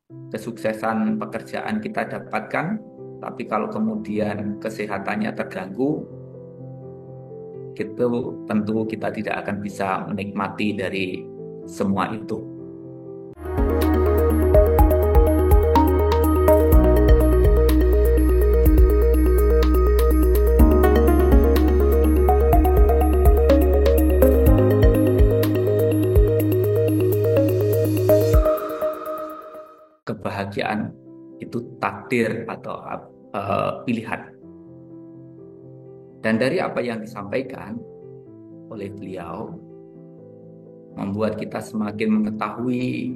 kesuksesan pekerjaan kita dapatkan, tapi kalau kemudian kesehatannya terganggu, itu tentu kita tidak akan bisa menikmati dari semua itu. Kebahagiaan itu takdir atau pilihan. Dan dari apa yang disampaikan oleh beliau, membuat kita semakin mengetahui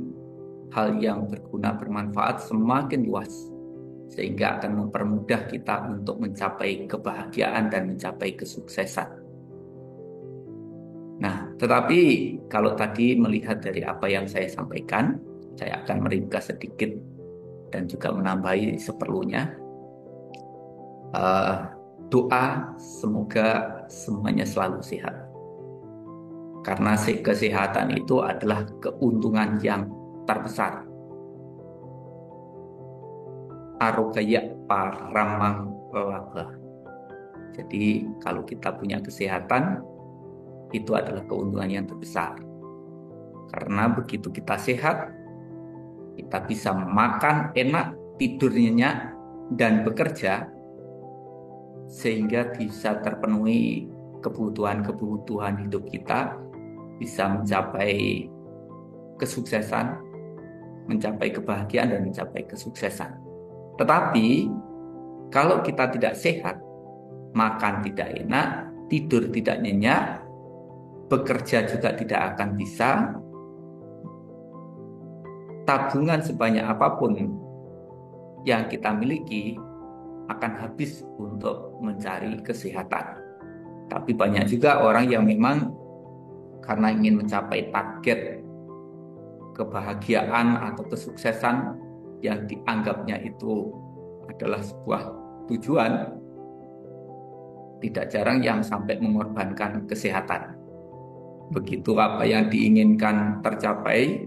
hal yang berguna bermanfaat semakin luas, sehingga akan mempermudah kita untuk mencapai kebahagiaan dan mencapai kesuksesan. Nah, tetapi kalau tadi melihat dari apa yang saya sampaikan, saya akan meringkas sedikit dan juga menambahi seperlunya. Doa semoga semuanya selalu sehat. Karena kesehatan itu adalah keuntungan yang terbesar. Arogaya paramang labha. Jadi kalau kita punya kesehatan, itu adalah keuntungan yang terbesar. Karena begitu kita sehat, kita bisa makan enak, tidur nyenyak, dan bekerja sehingga bisa terpenuhi kebutuhan-kebutuhan hidup kita, bisa mencapai kesuksesan, mencapai kebahagiaan, dan mencapai kesuksesan. Tetapi kalau kita tidak sehat, makan tidak enak, tidur tidak nyenyak, bekerja juga tidak akan bisa, tabungan sebanyak apapun yang kita miliki akan habis untuk mencari kesehatan. Tapi banyak juga orang yang memang karena ingin mencapai target kebahagiaan atau kesuksesan yang dianggapnya itu adalah sebuah tujuan, tidak jarang yang sampai mengorbankan kesehatan. Begitu apa yang diinginkan tercapai,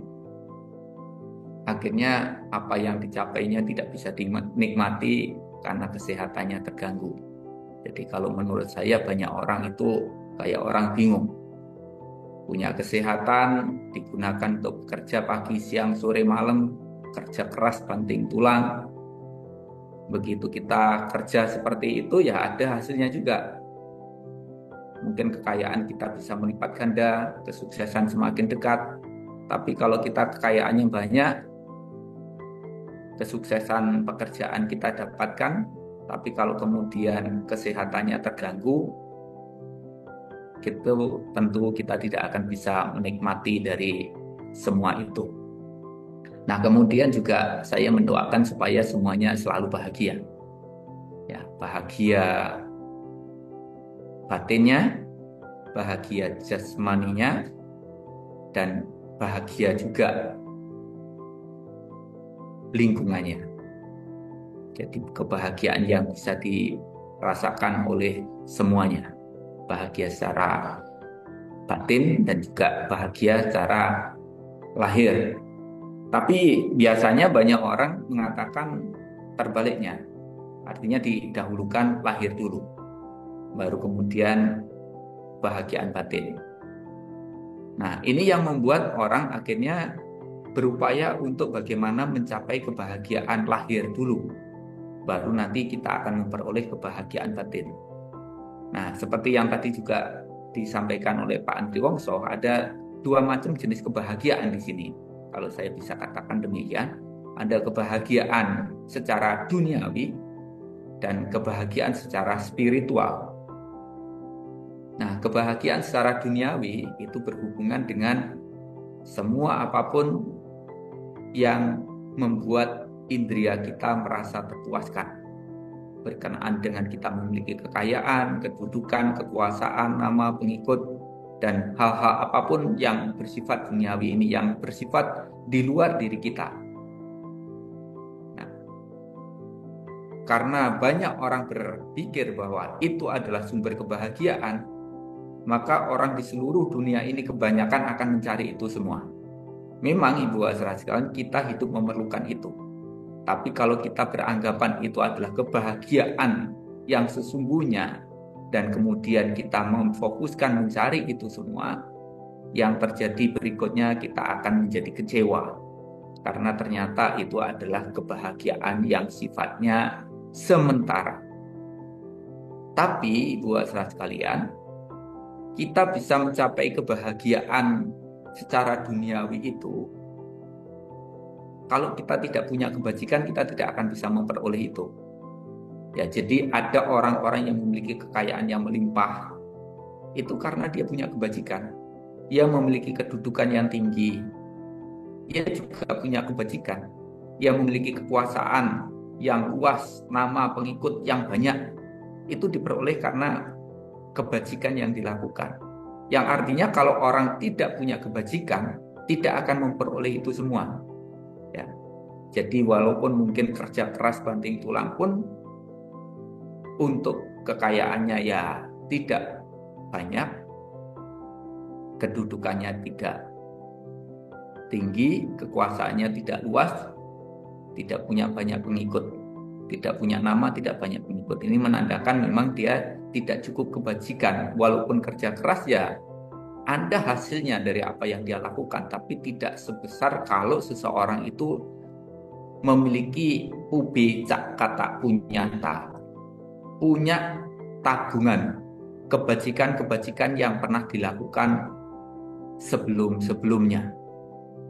akhirnya apa yang dicapainya tidak bisa dinikmati karena kesehatannya terganggu. Jadi kalau menurut saya banyak orang itu kayak orang bingung. Punya kesehatan digunakan untuk bekerja pagi, siang, sore, malam, kerja keras, banting tulang. Begitu kita kerja seperti itu ya ada hasilnya juga. Mungkin kekayaan kita bisa melipat ganda, kesuksesan semakin dekat. Tapi kalau kita kekayaannya banyak, kesuksesan pekerjaan kita dapatkan, tapi kalau kemudian kesehatannya terganggu, itu tentu kita tidak akan bisa menikmati dari semua itu. Nah, kemudian juga saya mendoakan supaya semuanya selalu bahagia. Ya, bahagia batinnya, bahagia jasmaninya, dan bahagia juga lingkungannya. Jadi kebahagiaan yang bisa dirasakan oleh semuanya. Bahagia secara batin dan juga bahagia secara lahir. Tapi biasanya banyak orang mengatakan terbaliknya. Artinya didahulukan lahir dulu, baru kemudian kebahagiaan batin. Nah, ini yang membuat orang akhirnya berupaya untuk bagaimana mencapai kebahagiaan lahir dulu, baru nanti kita akan memperoleh kebahagiaan batin. Nah, seperti yang tadi juga disampaikan oleh Pak Andri Wongso, ada dua macam jenis kebahagiaan di sini. Kalau saya bisa katakan demikian, ada kebahagiaan secara duniawi dan kebahagiaan secara spiritual. Nah, kebahagiaan secara duniawi itu berhubungan dengan semua apapun yang membuat indera kita merasa terpuaskan. Berkenaan dengan kita memiliki kekayaan, kedudukan, kekuasaan, nama, pengikut, dan hal-hal apapun yang bersifat duniawi ini, yang bersifat di luar diri kita. Nah, karena banyak orang berpikir bahwa itu adalah sumber kebahagiaan, maka orang di seluruh dunia ini kebanyakan akan mencari itu semua. Memang Ibu Asra sekalian, kita hidup memerlukan itu. Tapi kalau kita beranggapan itu adalah kebahagiaan yang sesungguhnya, dan kemudian kita memfokuskan mencari itu semua, yang terjadi berikutnya kita akan menjadi kecewa. Karena ternyata itu adalah kebahagiaan yang sifatnya sementara. Tapi Ibu Asra sekalian, kita bisa mencapai kebahagiaan secara duniawi itu. Kalau kita tidak punya kebajikan, kita tidak akan bisa memperoleh itu. Ya, jadi ada orang-orang yang memiliki kekayaan yang melimpah. Itu karena dia punya kebajikan. Dia memiliki kedudukan yang tinggi. Dia juga punya kebajikan. Dia memiliki kekuasaan yang luas, nama pengikut yang banyak. Itu diperoleh karena kebajikan yang dilakukan. Yang artinya kalau orang tidak punya kebajikan, tidak akan memperoleh itu semua. Ya. Jadi walaupun mungkin kerja keras banting tulang pun, untuk kekayaannya ya tidak banyak, kedudukannya tidak tinggi, kekuasaannya tidak luas, tidak punya banyak pengikut, tidak punya nama, tidak banyak pengikut. Ini menandakan memang dia tidak cukup kebajikan. Walaupun kerja keras ya ada hasilnya dari apa yang dia lakukan, tapi tidak sebesar kalau seseorang itu memiliki kata punya tabungan kebajikan-kebajikan yang pernah dilakukan sebelum-sebelumnya.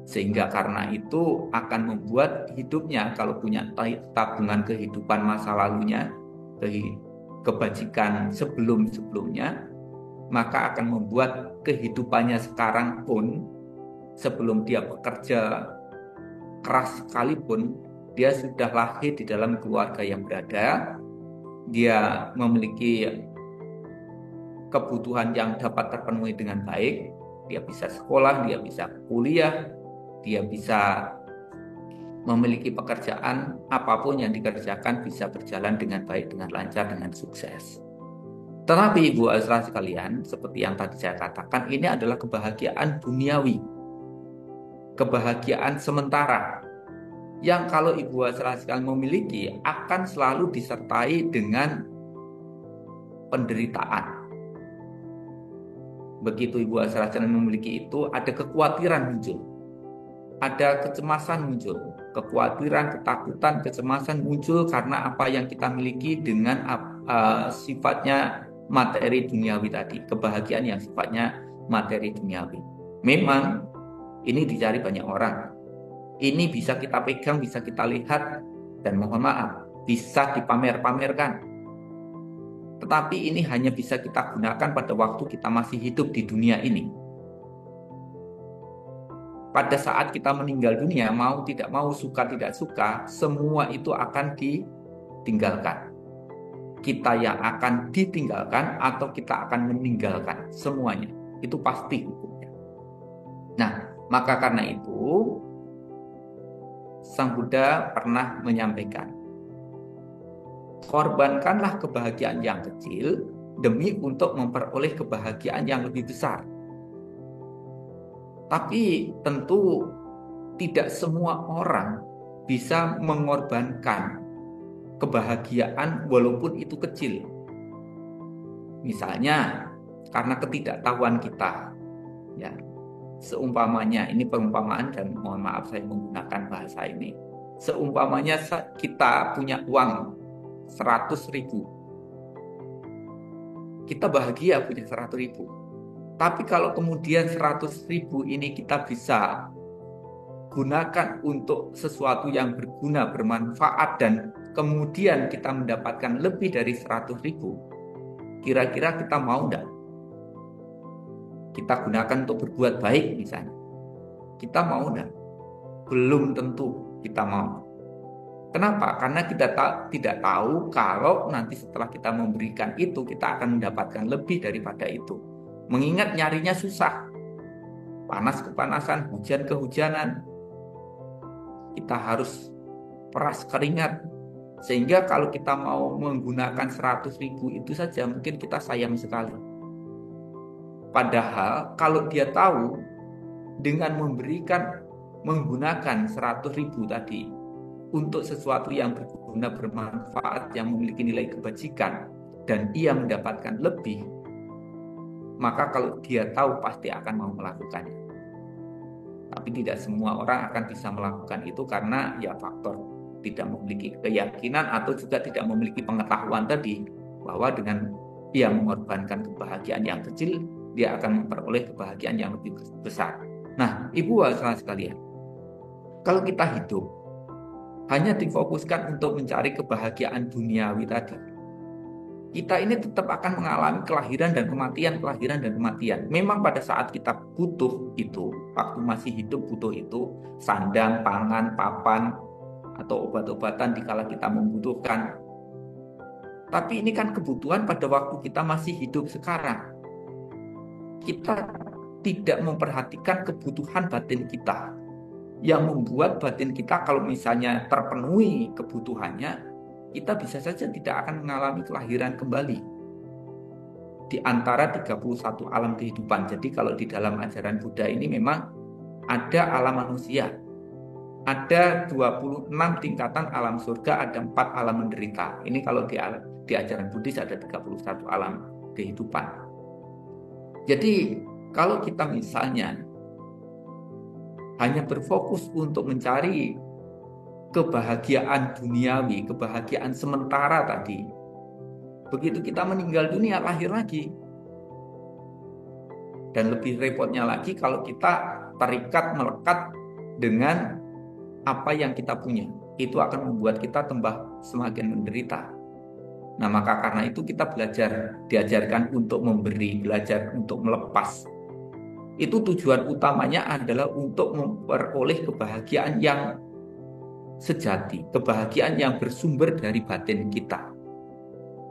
Sehingga karena itu akan membuat hidupnya, kalau punya tabungan kehidupan masa lalunya, kebajikan sebelum-sebelumnya, maka akan membuat kehidupannya sekarang pun, sebelum dia bekerja keras sekalipun, dia sudah lahir di dalam keluarga yang berada, dia memiliki kebutuhan yang dapat terpenuhi dengan baik, dia bisa sekolah, dia bisa kuliah, dia bisa memiliki pekerjaan, apapun yang dikerjakan bisa berjalan dengan baik, dengan lancar, dengan sukses. Tetapi Ibu Asra sekalian, seperti yang tadi saya katakan, ini adalah kebahagiaan duniawi, kebahagiaan sementara, yang kalau Ibu Asra sekalian memiliki akan selalu disertai dengan penderitaan. Begitu Ibu Asra sekalian memiliki itu, ada kekhawatiran muncul, ada kecemasan muncul, kekhawatiran, ketakutan, kecemasan muncul karena apa yang kita miliki dengan sifatnya materi duniawi tadi, kebahagiaan yang sifatnya materi duniawi. Memang ini dicari banyak orang, ini bisa kita pegang, bisa kita lihat, dan mohon maaf, bisa dipamer-pamerkan. Tetapi ini hanya bisa kita gunakan pada waktu kita masih hidup di dunia ini. Pada saat kita meninggal dunia, mau tidak mau, suka tidak suka, semua itu akan ditinggalkan. Kita yang akan ditinggalkan atau kita akan meninggalkan, semuanya itu pasti hukumnya. Nah, maka karena itu Sang Buddha pernah menyampaikan, korbankanlah kebahagiaan yang kecil demi untuk memperoleh kebahagiaan yang lebih besar. Tapi tentu tidak semua orang bisa mengorbankan kebahagiaan walaupun itu kecil. Misalnya karena ketidaktahuan kita, ya. Seumpamanya, ini perumpamaan dan mohon maaf saya menggunakan bahasa ini. Seumpamanya kita punya uang 100.000, kita bahagia punya 100.000. Tapi kalau kemudian 100.000 ini kita bisa gunakan untuk sesuatu yang berguna, bermanfaat, dan kemudian kita mendapatkan lebih dari 100.000, kira-kira kita mau enggak? Kita gunakan untuk berbuat baik misalnya, kita mau enggak? Belum tentu kita mau. Kenapa? Karena kita tidak tahu kalau nanti setelah kita memberikan itu, kita akan mendapatkan lebih daripada itu. Mengingat nyarinya susah, panas kepanasan, hujan kehujanan, kita harus peras keringat. Sehingga kalau kita mau menggunakan 100.000 itu saja mungkin kita sayang sekali. Padahal kalau dia tahu dengan memberikan menggunakan 100.000 tadi untuk sesuatu yang berguna, bermanfaat, yang memiliki nilai kebajikan, dan ia mendapatkan lebih, maka kalau dia tahu pasti akan mau melakukannya. Tapi tidak semua orang akan bisa melakukan itu karena ya faktor tidak memiliki keyakinan atau juga tidak memiliki pengetahuan tadi, bahwa dengan ia mengorbankan kebahagiaan yang kecil, dia akan memperoleh kebahagiaan yang lebih besar. Nah, Ibu saudara sekalian, kalau kita hidup hanya difokuskan untuk mencari kebahagiaan duniawi tadi, kita ini tetap akan mengalami kelahiran dan kematian, kelahiran dan kematian. Memang pada saat kita butuh itu, waktu masih hidup butuh itu, sandang, pangan, papan, atau obat-obatan dikala kita membutuhkan. Tapi ini kan kebutuhan pada waktu kita masih hidup sekarang. Kita tidak memperhatikan kebutuhan batin kita, yang membuat batin kita kalau misalnya terpenuhi kebutuhannya, kita bisa saja tidak akan mengalami kelahiran kembali di antara 31 alam kehidupan. Jadi kalau di dalam ajaran Buddha ini memang ada alam manusia, ada 26 tingkatan alam surga, ada 4 alam menderita. Ini kalau di ajaran Buddhis ada 31 alam kehidupan. Jadi kalau kita misalnya hanya berfokus untuk mencari kebahagiaan duniawi, kebahagiaan sementara tadi, begitu kita meninggal dunia, lahir lagi. Dan lebih repotnya lagi kalau kita terikat, melekat dengan apa yang kita punya. Itu akan membuat kita tambah semakin menderita. Nah, maka karena itu kita diajarkan untuk memberi, belajar untuk melepas. Itu tujuan utamanya adalah untuk memperoleh kebahagiaan yang sejati, kebahagiaan yang bersumber dari batin kita.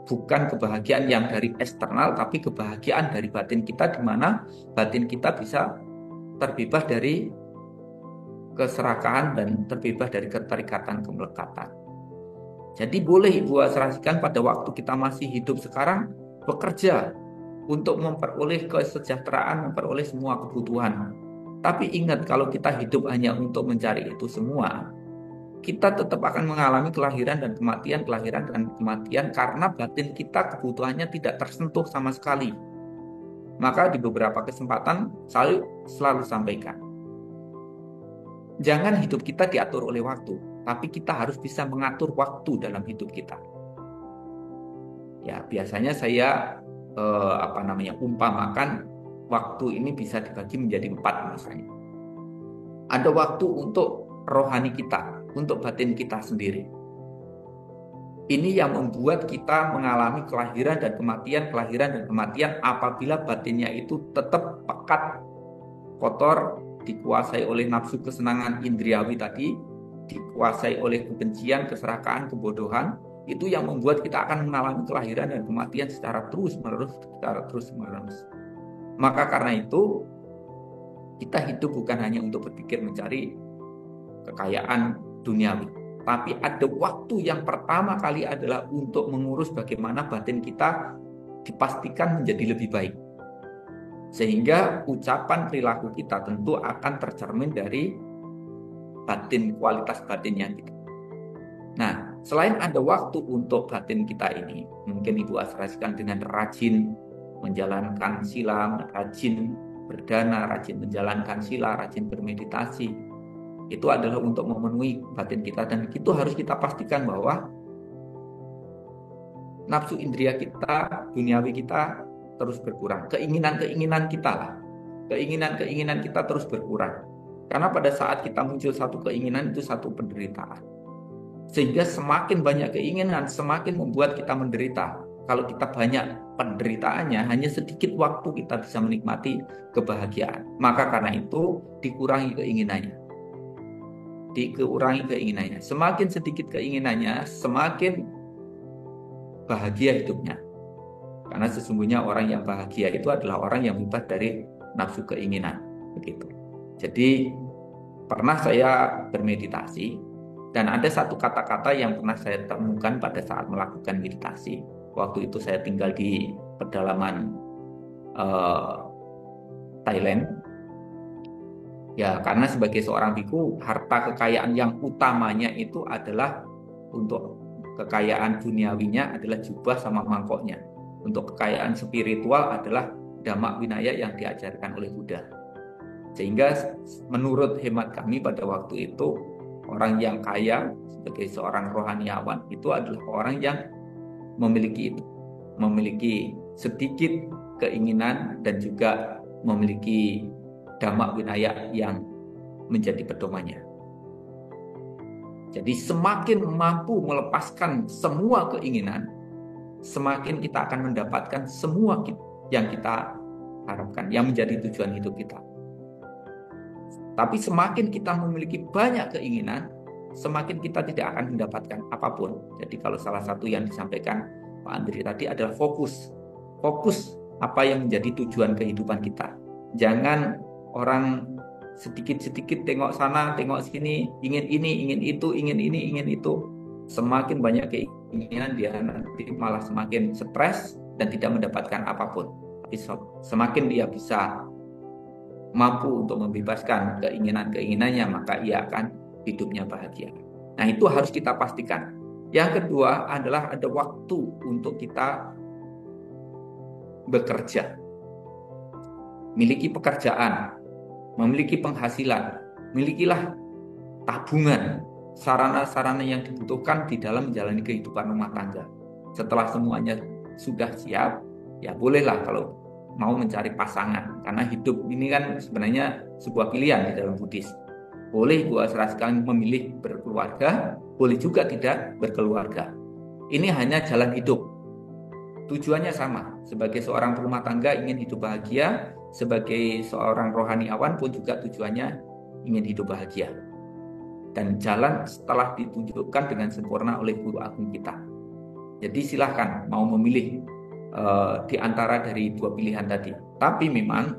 Bukan kebahagiaan yang dari eksternal, tapi kebahagiaan dari batin kita, di mana batin kita bisa terbebas dari keserakahan dan terbebas dari keterikatan, kemelekatan. Jadi boleh Ibu asrasikan pada waktu kita masih hidup sekarang bekerja untuk memperoleh kesejahteraan, memperoleh semua kebutuhan. Tapi ingat, kalau kita hidup hanya untuk mencari itu semua, kita tetap akan mengalami kelahiran dan kematian, kelahiran dan kematian, karena batin kita kebutuhannya tidak tersentuh sama sekali. Maka di beberapa kesempatan saya selalu sampaikan, jangan hidup kita diatur oleh waktu, tapi kita harus bisa mengatur waktu dalam hidup kita. Ya, biasanya saya umpamakan waktu ini bisa dibagi menjadi 4 misalnya. Ada waktu untuk rohani kita, untuk batin kita sendiri. Ini yang membuat kita mengalami kelahiran dan kematian apabila batinnya itu tetap pekat, kotor, dikuasai oleh nafsu kesenangan indriawi tadi, dikuasai oleh kebencian, keserakahan, kebodohan. Itu yang membuat kita akan mengalami kelahiran dan kematian secara terus-menerus. Maka karena itu, kita hidup bukan hanya untuk berpikir mencari kekayaan duniawi, tapi ada waktu yang pertama kali adalah untuk mengurus bagaimana batin kita dipastikan menjadi lebih baik. Sehingga ucapan, perilaku kita tentu akan tercermin dari batin, kualitas batinnya kita. Nah, selain ada waktu untuk batin kita ini, mungkin Ibu asrasikan dengan rajin menjalankan sila, rajin berdana, rajin menjalankan sila, rajin bermeditasi. Itu adalah untuk memenuhi batin kita, dan itu harus kita pastikan bahwa nafsu indria kita, duniawi kita terus berkurang. Keinginan-keinginan kita terus berkurang. Karena pada saat kita muncul satu keinginan, itu satu penderitaan. Sehingga semakin banyak keinginan, semakin membuat kita menderita. Kalau kita banyak penderitaannya, hanya sedikit waktu kita bisa menikmati kebahagiaan. Maka karena itu dikurangi keinginannya. Semakin sedikit keinginannya, semakin bahagia hidupnya. Karena sesungguhnya orang yang bahagia itu adalah orang yang bebas dari nafsu keinginan. Begitu. Jadi pernah saya bermeditasi, dan ada satu kata-kata yang pernah saya temukan pada saat melakukan meditasi. Waktu itu saya tinggal di pedalaman Thailand. Ya, karena sebagai seorang biku, harta kekayaan yang utamanya itu adalah untuk kekayaan duniawinya adalah jubah sama mangkoknya. Untuk kekayaan spiritual adalah damak winaya yang diajarkan oleh Buddha. Sehingga menurut hemat kami pada waktu itu, orang yang kaya sebagai seorang rohaniawan itu adalah orang yang memiliki sedikit keinginan dan juga memiliki damak winaya yang menjadi pedomannya. Jadi semakin mampu melepaskan semua keinginan, semakin kita akan mendapatkan semua yang kita harapkan, yang menjadi tujuan hidup kita. Tapi semakin kita memiliki banyak keinginan, semakin kita tidak akan mendapatkan apapun. Jadi kalau salah satu yang disampaikan Pak Andri tadi adalah fokus. Fokus apa yang menjadi tujuan kehidupan kita. Jangan orang sedikit-sedikit tengok sana, tengok sini, ingin ini, ingin itu, ingin ini, ingin itu. Semakin banyak keinginan, dia nanti malah semakin stres dan tidak mendapatkan apapun. Tapi semakin dia bisa mampu untuk membebaskan keinginan-keinginannya, maka ia akan hidupnya bahagia. Nah, itu harus kita pastikan. Yang kedua adalah ada waktu untuk kita bekerja. Miliki pekerjaan, memiliki penghasilan, milikilah tabungan, sarana-sarana yang dibutuhkan di dalam menjalani kehidupan rumah tangga. Setelah semuanya sudah siap, ya bolehlah kalau mau mencari pasangan, karena hidup ini kan sebenarnya sebuah pilihan di dalam Buddhis. Boleh buat sekali memilih berkeluarga, boleh juga tidak berkeluarga. Ini hanya jalan hidup. Tujuannya sama. Sebagai seorang rumah tangga ingin hidup bahagia, sebagai seorang rohaniawan pun juga tujuannya ingin hidup bahagia. Dan jalan setelah ditunjukkan dengan sempurna oleh guru agung kita. Jadi silahkan mau memilih di antara dari dua pilihan tadi. Tapi memang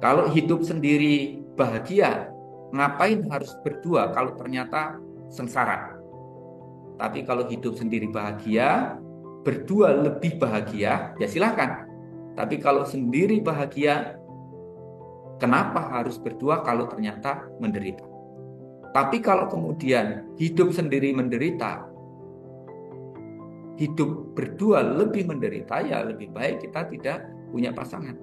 kalau hidup sendiri bahagia, ngapain harus berdua kalau ternyata sengsara? Tapi kalau hidup sendiri bahagia, berdua lebih bahagia, ya silahkan. Tapi kalau sendiri bahagia, kenapa harus berdua kalau ternyata menderita? Tapi kalau kemudian hidup sendiri menderita, hidup berdua lebih menderita, ya lebih baik kita tidak punya pasangan.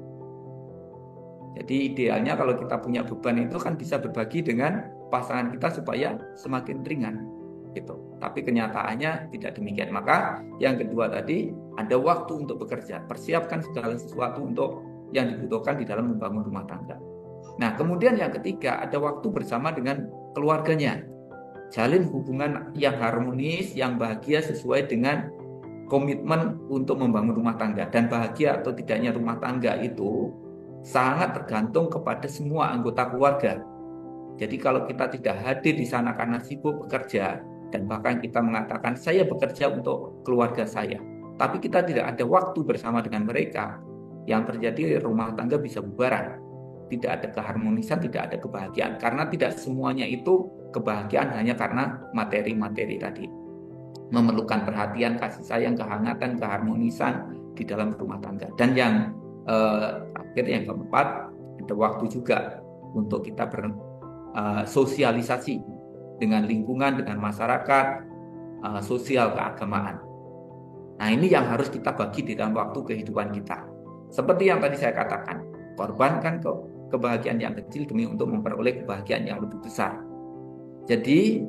Jadi idealnya kalau kita punya beban itu kan bisa berbagi dengan pasangan kita supaya semakin ringan gitu. Tapi kenyataannya tidak demikian. Maka yang kedua tadi, ada waktu untuk bekerja. Persiapkan segala sesuatu untuk yang dibutuhkan di dalam membangun rumah tangga. Nah, kemudian yang ketiga, ada waktu bersama dengan keluarganya. Jalin hubungan yang harmonis, yang bahagia sesuai dengan komitmen untuk membangun rumah tangga. Dan bahagia atau tidaknya rumah tangga itu sangat tergantung kepada semua anggota keluarga. Jadi kalau kita tidak hadir di sana karena sibuk bekerja, dan bahkan kita mengatakan saya bekerja untuk keluarga saya, tapi kita tidak ada waktu bersama dengan mereka, yang terjadi rumah tangga bisa bubaran. Tidak ada keharmonisan, tidak ada kebahagiaan. Karena tidak semuanya itu kebahagiaan hanya karena materi-materi tadi. Memerlukan perhatian, kasih sayang, kehangatan, keharmonisan di dalam rumah tangga. Dan yang terakhir, yang keempat, ada waktu juga untuk kita bersosialisasi dengan lingkungan, dengan masyarakat, sosial keagamaan. Nah, ini yang harus kita bagi di dalam waktu kehidupan kita. Seperti yang tadi saya katakan, korbankan kebahagiaan yang kecil demi untuk memperoleh kebahagiaan yang lebih besar. Jadi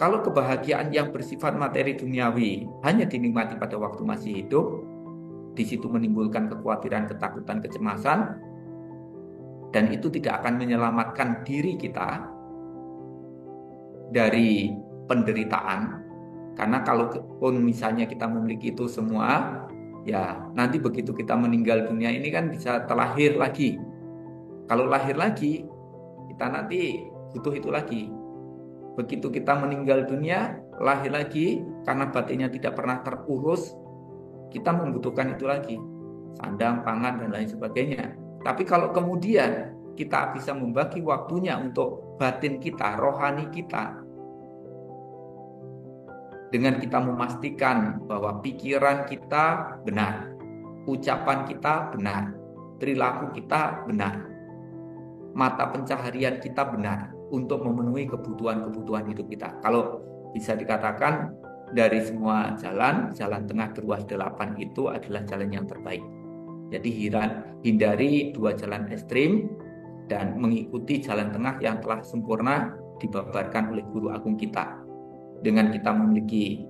kalau kebahagiaan yang bersifat materi duniawi hanya dinikmati pada waktu masih hidup, di situ menimbulkan kekhawatiran, ketakutan, kecemasan, dan itu tidak akan menyelamatkan diri kita dari penderitaan. Karena kalau pun misalnya kita memiliki itu semua, ya nanti begitu kita meninggal dunia ini kan bisa terlahir lagi. Kalau lahir lagi, kita nanti butuh itu lagi. Begitu kita meninggal dunia, lahir lagi, karena batinnya tidak pernah terurus, kita membutuhkan itu lagi. Sandang, pangan, dan lain sebagainya. Tapi kalau kemudian kita bisa membagi waktunya untuk batin kita, rohani kita, dengan kita memastikan bahwa pikiran kita benar, ucapan kita benar, perilaku kita benar. mata pencaharian kita benar untuk memenuhi kebutuhan-kebutuhan hidup kita. Kalau bisa dikatakan dari semua jalan tengah berruas 8 itu adalah jalan yang terbaik. Jadi hindari 2 jalan ekstrim dan mengikuti jalan tengah yang telah sempurna dibabarkan oleh guru agung kita. Dengan kita memiliki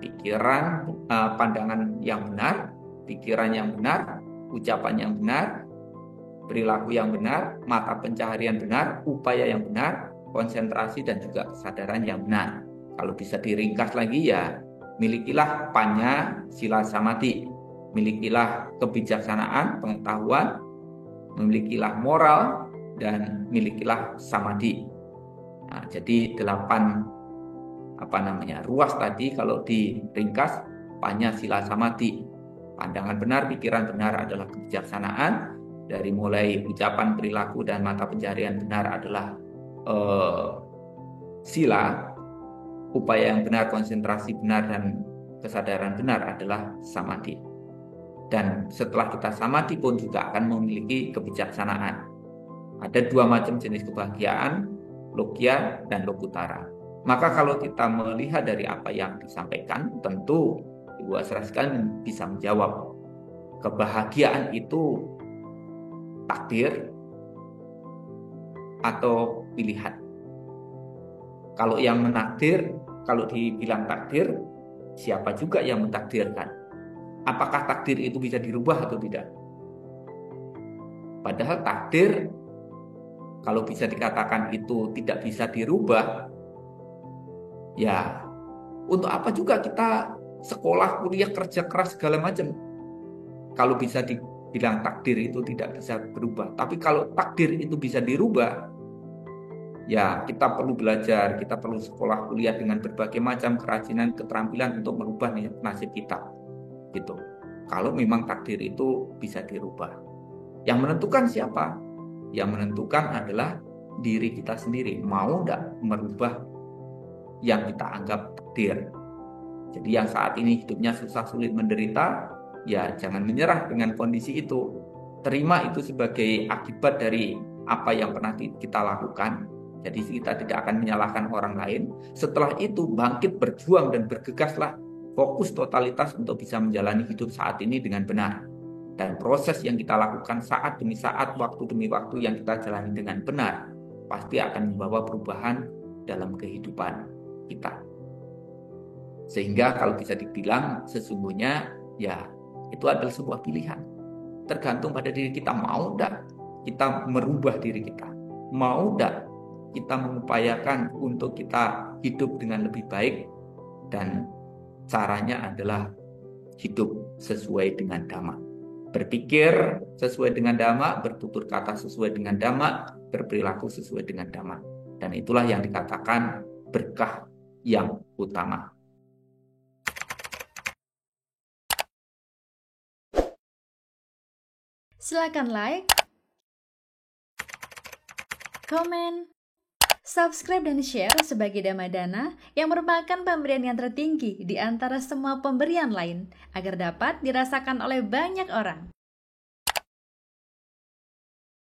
pikiran, pandangan yang benar, pikiran yang benar, ucapan yang benar, perilaku yang benar, mata pencaharian benar, upaya yang benar, konsentrasi dan juga kesadaran yang benar. Kalau bisa diringkas lagi ya, milikilah panya sila samati, milikilah kebijaksanaan, pengetahuan, milikilah moral, dan milikilah samadhi. Nah, jadi 8 ruas tadi kalau diringkas, panya sila samadhi, pandangan benar, pikiran benar adalah kebijaksanaan, dari mulai ucapan, perilaku, dan mata pencaharian benar adalah sila, upaya yang benar, konsentrasi benar, dan kesadaran benar adalah samadhi. Dan setelah kita samadhi pun juga akan memiliki kebijaksanaan. Ada 2 macam jenis kebahagiaan, lokya dan lokutara. Maka kalau kita melihat dari apa yang disampaikan, tentu Ibu Asra sekalian bisa menjawab, kebahagiaan itu takdir atau pilihan. Kalau yang menakdir, kalau dibilang takdir, siapa juga yang mentakdirkan? Apakah takdir itu bisa dirubah atau tidak? Padahal takdir, kalau bisa dikatakan itu tidak bisa dirubah, ya untuk apa juga kita sekolah, kuliah, kerja keras segala macam kalau bisa dibilang takdir itu tidak bisa berubah. Tapi kalau takdir itu bisa dirubah, ya kita perlu belajar, kita perlu sekolah, kuliah dengan berbagai macam kerajinan, keterampilan untuk merubah nasib kita gitu. Kalau memang takdir itu bisa dirubah, yang menentukan siapa? Yang menentukan adalah diri kita sendiri, mau enggak merubah yang kita anggap takdir. Jadi yang saat ini hidupnya susah, sulit, menderita, ya jangan menyerah dengan kondisi itu. Terima itu sebagai akibat dari apa yang pernah kita lakukan. Jadi kita tidak akan menyalahkan orang lain. Setelah itu bangkit, berjuang, dan bergegaslah. Fokus totalitas untuk bisa menjalani hidup saat ini dengan benar. Dan proses yang kita lakukan saat demi saat, waktu demi waktu yang kita jalani dengan benar, pasti akan membawa perubahan dalam kehidupan kita. Sehingga kalau bisa dibilang sesungguhnya ya itu adalah sebuah pilihan. Tergantung pada diri kita, mau enggak kita merubah diri kita, mau enggak kita mengupayakan untuk kita hidup dengan lebih baik. Dan caranya adalah hidup sesuai dengan dhamma, berpikir sesuai dengan dhamma, bertutur kata sesuai dengan dhamma, berperilaku sesuai dengan dhamma. Dan itulah yang dikatakan berkah yang utama. Silakan like, komen, subscribe, dan share sebagai Dhammadana yang merupakan pemberian yang tertinggi di antara semua pemberian lain agar dapat dirasakan oleh banyak orang.